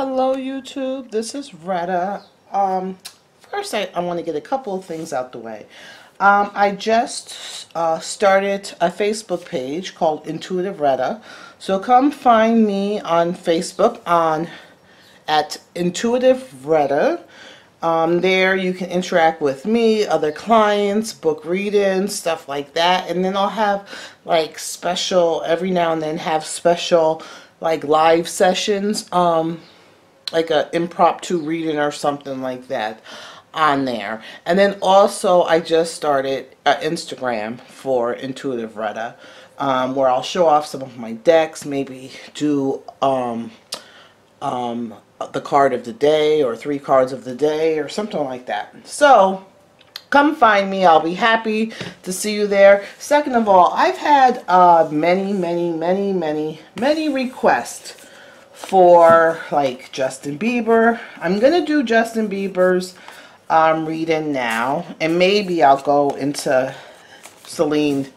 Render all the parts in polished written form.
Hello YouTube, this is Retta. First I want to get a couple of things out the way. I just started a Facebook page called Intuitive Retta. So come find me on Facebook at Intuitive Retta. There you can interact with me, other clients, book readings, stuff like that. And then I'll have like special, every now and then have special like live sessions, like a impromptu reading or something like that on there. And then also I just started Instagram for Intuitive Retta, where I'll show off some of my decks, maybe do the card of the day or 3 cards of the day or something like that. So come find me. I'll be happy to see you there. Second of all, I've had many requests for like Justin Bieber. I'm gonna do Justin Bieber's reading now, and maybe I'll go into Selena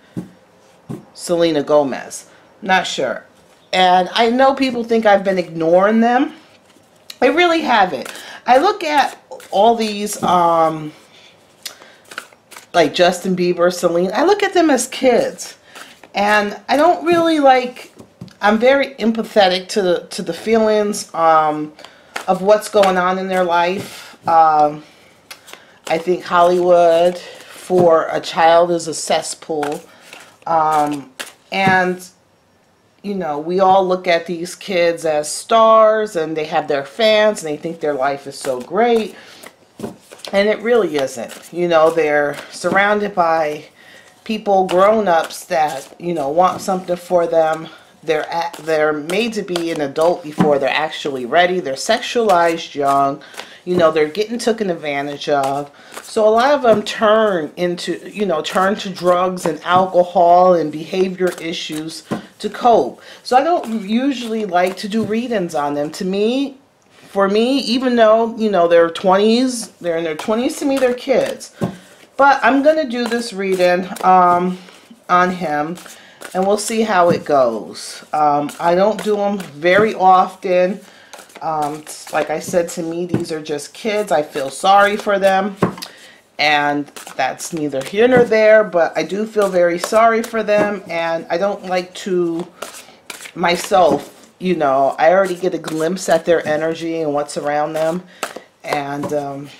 Gomez. Not sure. And I know people think I've been ignoring them. I really haven't. I look at all these like Justin Bieber, Selena, I look at them as kids, and I don't really like. I'm very empathetic to the feelings of what's going on in their life. I think Hollywood for a child is a cesspool, and you know, we all look at these kids as stars, and they have their fans, and they think their life is so great. And it really isn't. You know, they're surrounded by people, grown-ups that, you know, want something for them. They're made to be an adult before they're actually ready. They're sexualized young. You know, they're getting taken advantage of. So a lot of them turn to drugs and alcohol and behavior issues to cope. So I don't usually like to do readings on them. For me, even though, you know, they're in their 20s, to me they're kids. But I'm going to do this reading on him, and we'll see how it goes. I don't do them very often. Like I said, to me, these are just kids. I feel sorry for them, and that's neither here nor there, but I do feel very sorry for them, and I don't like to myself, you know, I already get a glimpse at their energy and what's around them, and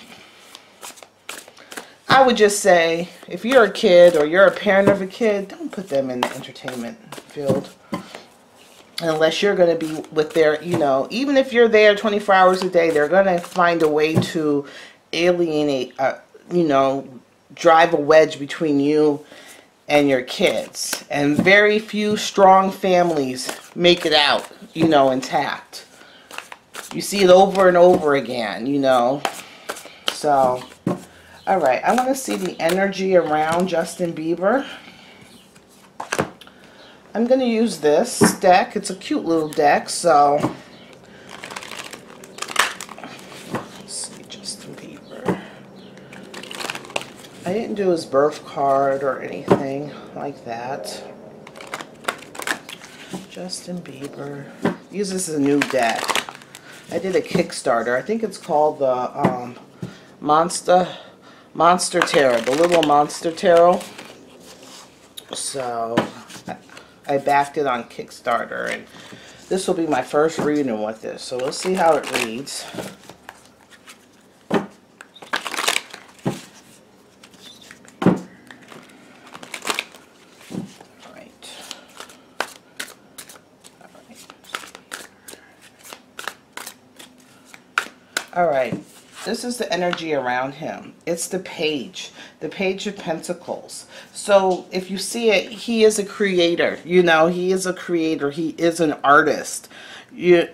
I would just say, if you're a kid or you're a parent of a kid, don't put them in the entertainment field. Unless you're going to be with their, you know, even if you're there 24 hours a day, they're going to find a way to alienate, you know, drive a wedge between you and your kids. And very few strong families make it out, you know, intact. You see it over and over again, you know. So, alright, I want to see the energy around Justin Bieber. I'm going to use this deck. It's a cute little deck, so let's see, Justin Bieber. I didn't do his birth card or anything like that. Justin Bieber. Use this as a new deck. I did a Kickstarter. I think it's called the Monster Tarot, the Little Monster Tarot. So I backed it on Kickstarter, and this will be my first reading with this. So we'll see how it reads. Alright, this is the energy around him. It's the Page of Pentacles. So if you see it, he is a creator. You know, he is a creator. He is an artist. He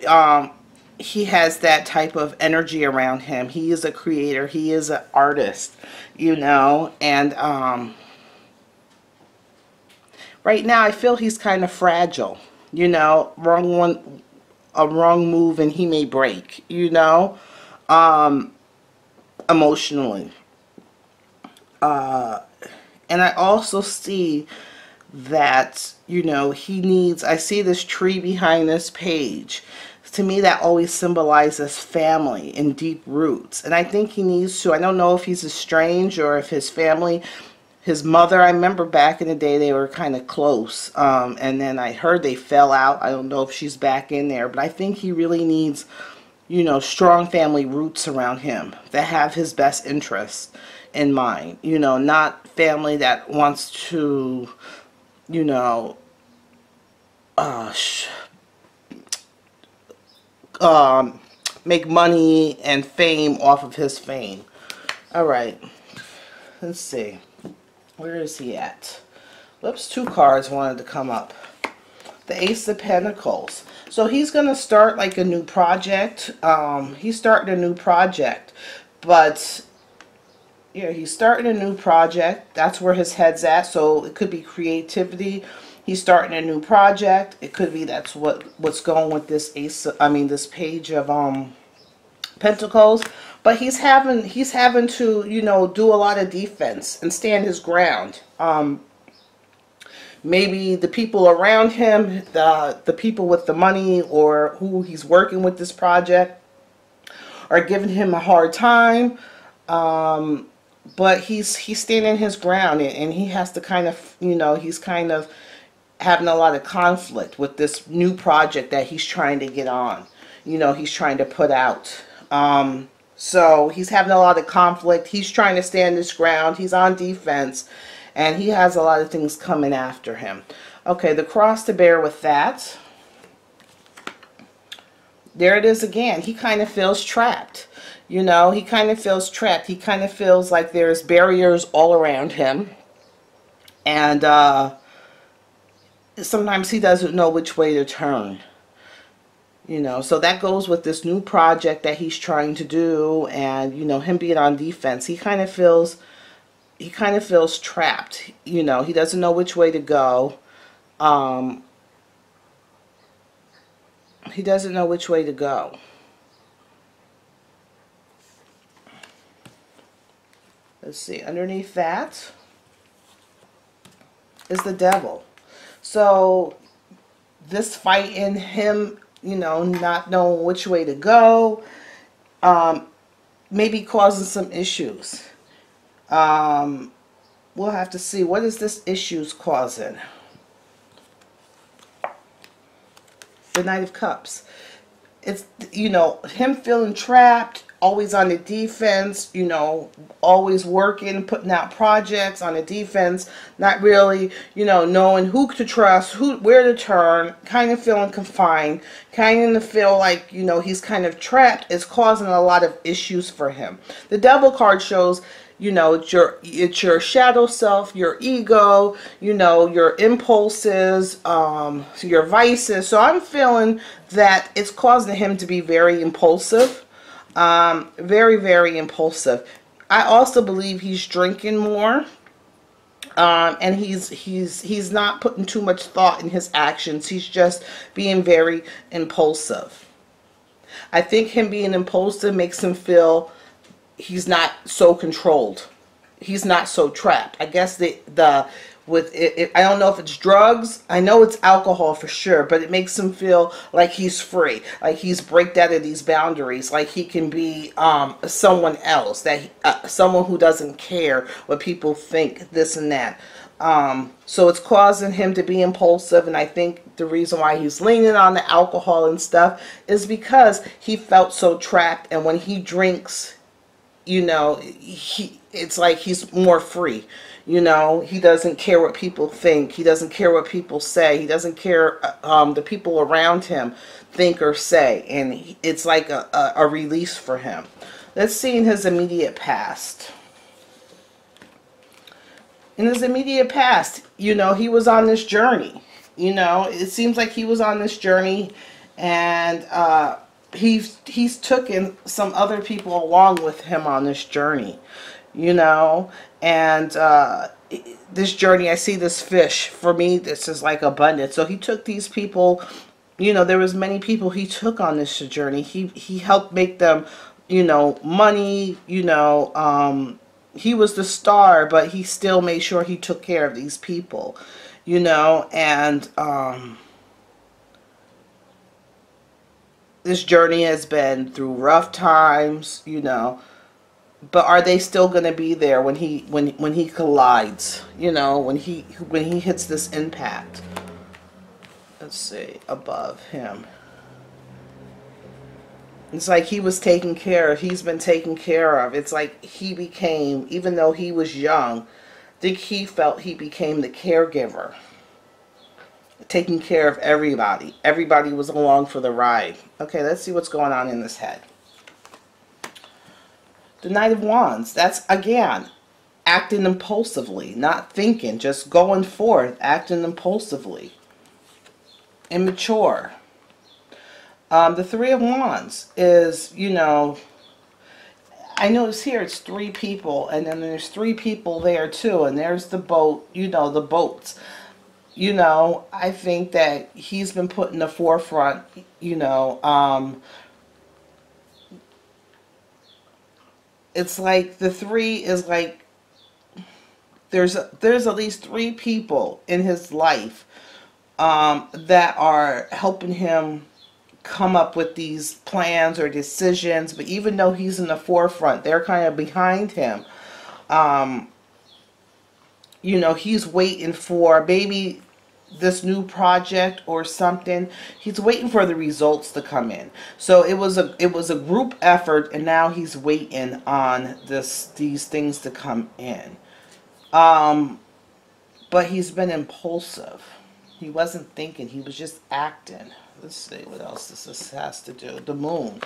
has that type of energy around him. He is a creator. He is an artist, you know. And right now I feel he's kind of fragile. You know, a wrong move and he may break, you know. Emotionally. And I also see that, you know, he needs, I see this tree behind this page. to me, that always symbolizes family and deep roots. And I think he needs to, I don't know if he's estranged or if his family, his mother, I remember back in the day they were kind of close. And then I heard they fell out. I don't know if she's back in there. But I think he really needs, you know, strong family roots around him that have his best interests in mind. You know, not family that wants to, you know, make money and fame off of his fame. All right, let's see. Where is he at? Whoops, 2 cards wanted to come up. The Ace of Pentacles. So he's going to start like a new project. He's starting a new project. But, yeah, he's starting a new project. That's where his head's at. So it could be creativity. He's starting a new project. It could be that's what's going with this this page of Pentacles. But he's having to, you know, do a lot of defense and stand his ground. Maybe the people around him, the people with the money or who he's working with this project are giving him a hard time. But he's standing his ground, and he has to kind of, you know, he's kind of having a lot of conflict with this new project that he's trying to get on. You know, he's trying to put out. So he's having a lot of conflict. He's trying to stand his ground. He's on defense. And he has a lot of things coming after him. Okay, the cross to bear with that. There it is again. He kind of feels trapped. You know, he kind of feels trapped. He kind of feels like there's barriers all around him. And sometimes he doesn't know which way to turn. You know, so that goes with this new project that he's trying to do, and, you know, him being on defense. He kind of feels trapped. You know, he doesn't know which way to go. He doesn't know which way to go. Let's see, underneath that is the devil. So this fight in him, you know, not knowing which way to go, maybe causing some issues. We'll have to see. What is this issues causing? The Knight of Cups. It's, you know, him feeling trapped, always on the defense, you know, always working, putting out projects on the defense, not really, you know, knowing who to trust, where to turn, kind of feeling confined, kind of feel like, you know, he's kind of trapped. It's causing a lot of issues for him. The Devil card shows, you know, it's your shadow self, your ego, you know, your impulses, your vices. So I'm feeling that it's causing him to be very impulsive, very, very impulsive. I also believe he's drinking more, and he's not putting too much thought in his actions. He's just being very impulsive. I think him being impulsive makes him feel he's not so controlled. He's not so trapped. I guess I don't know if it's drugs. I know it's alcohol for sure, but it makes him feel like he's free, like he's breaked out of these boundaries, like he can be someone else, someone who doesn't care what people think, this and that. So it's causing him to be impulsive, and I think the reason why he's leaning on the alcohol and stuff is because he felt so trapped, and when he drinks, you know, it's like he's more free. You know, he doesn't care what people think. He doesn't care what people say. He doesn't care the people around him think or say. And it's like a release for him. Let's see in his immediate past. In his immediate past, you know, he was on this journey. You know, it seems like he was on this journey, and he's taken some other people along with him on this journey, you know. And this journey, I see this fish. For me, this is like abundance. So he took these people, you know, there was many people he took on this journey. He helped make them, you know, money, you know. He was the star, but he still made sure he took care of these people, you know. And this journey has been through rough times, but are they still going to be there when he collides, when he hits this impact? Let's see, above him. It's like he was taken care of. He's been taken care of. It's like he became, even though he was young, I think he felt he became the caregiver, taking care of everybody. Everybody was along for the ride. Okay, let's see what's going on in this head. The Knight of Wands. That's, again, acting impulsively, not thinking, just going forth, acting impulsively. Immature. The Three of Wands is, I notice here it's 3 people, and then there's 3 people there too, and there's the boat, the boats. I think that he's been put in the forefront, it's like the 3 is like, there's at least 3 people in his life that are helping him come up with these plans or decisions, but even though he's in the forefront, they're kind of behind him. He's waiting for maybe this new project or something. He's waiting for the results to come in. So it was a group effort, and now he's waiting on these things to come in. But he's been impulsive. He wasn't thinking, he was just acting. Let's see what else this has to do. The Moon.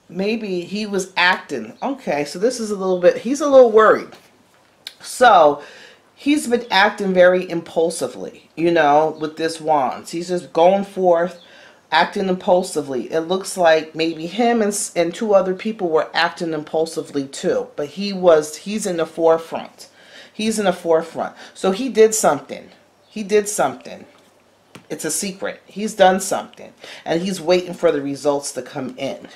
Maybe he was acting. Okay, so this is a little bit, he's a little worried. So he's been acting very impulsively, with this Wands. He's just going forth, acting impulsively. It looks like maybe him and 2 other people were acting impulsively too. But he's in the forefront. He's in the forefront. So he did something. He did something. It's a secret. He's done something. And he's waiting for the results to come in.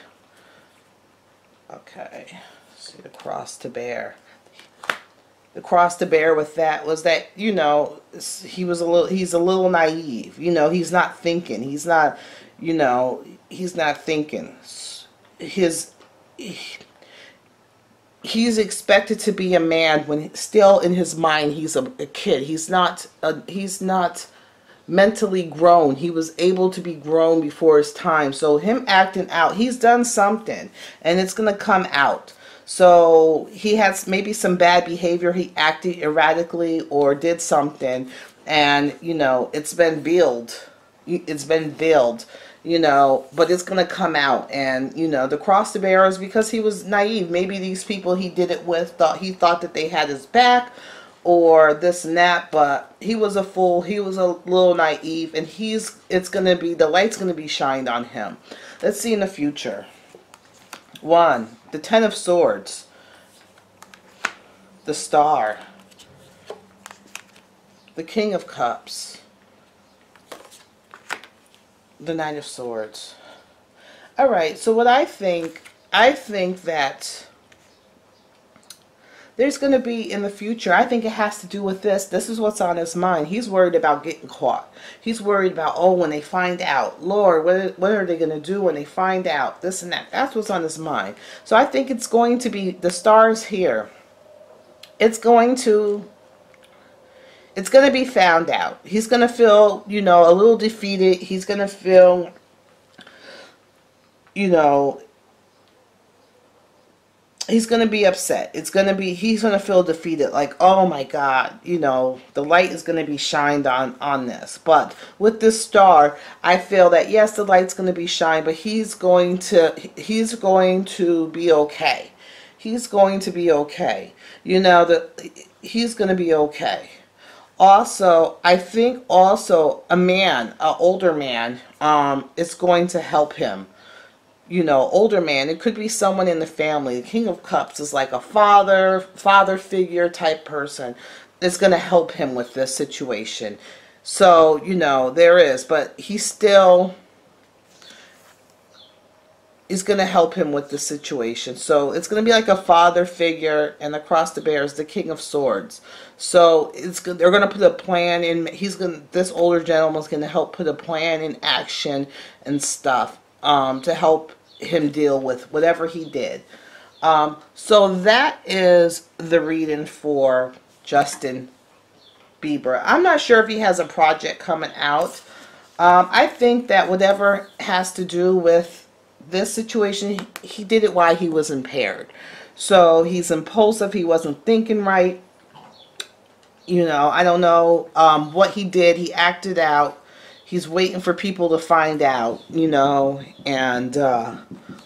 Okay. Let's see the cross to bear. The cross to bear with that was that, he's a little naive. He's not thinking. He's not thinking. He's expected to be a man when still in his mind he's a kid. He's not mentally grown. He was able to be grown before his time. So him acting out, he's done something, and it's going to come out. So he has maybe some bad behavior. He acted erratically or did something, and it's been veiled. It's been veiled. But it's going to come out. And, the cross to bear is because he was naive. Maybe these people he did it with thought that they had his back or this and that, but he was a fool. He was a little naive, and the light's going to be shined on him. Let's see in the future. 1, the 10 of Swords, the Star, the King of Cups, the Knight of Swords. Alright, so what I think that there's going to be in the future, I think it has to do with this. This is what's on his mind. He's worried about getting caught. He's worried about, when they find out, Lord, what are they going to do when they find out? This and that. That's what's on his mind. So I think it's going to be, the stars here, it's going to be found out. He's going to feel, a little defeated. He's going to feel, he's going to be upset. He's going to feel defeated. Like, oh my God, the light is going to be shined on this. But with this star, I feel that yes, the light's going to be shined, but he's going to be okay. He's going to be okay. He's going to be okay. Also, I think a man, an older man, is going to help him. Older man. It could be someone in the family. The King of Cups is like a father figure type person that's going to help him with this situation. So, there is. But he's still, is going to help him with the situation. So it's going to be like a father figure, and across the bear is the King of Swords. So they're going to put a plan in. This older gentleman's going to help put a plan in action and stuff to help him deal with whatever he did. So that is the reading for Justin Bieber. I'm not sure if he has a project coming out. I think that whatever has to do with this situation, he did it while he was impaired. So he's impulsive. He wasn't thinking right. You know, I don't know what he did. He acted out. He's waiting for people to find out, you know, and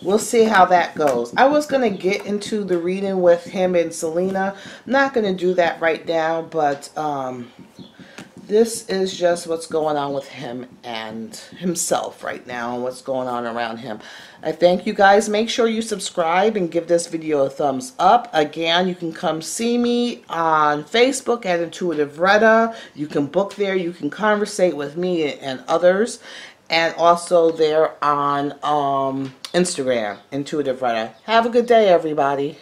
we'll see how that goes. I was going to get into the reading with him and Selena. I'm not going to do that right now, but this is just what's going on with him and himself right now, and what's going on around him. I thank you guys. Make sure you subscribe and give this video a thumbs up. Again, you can come see me on Facebook at Intuitive Retta. You can book there. You can conversate with me and others. And also there on Instagram, Intuitive Retta. Have a good day, everybody.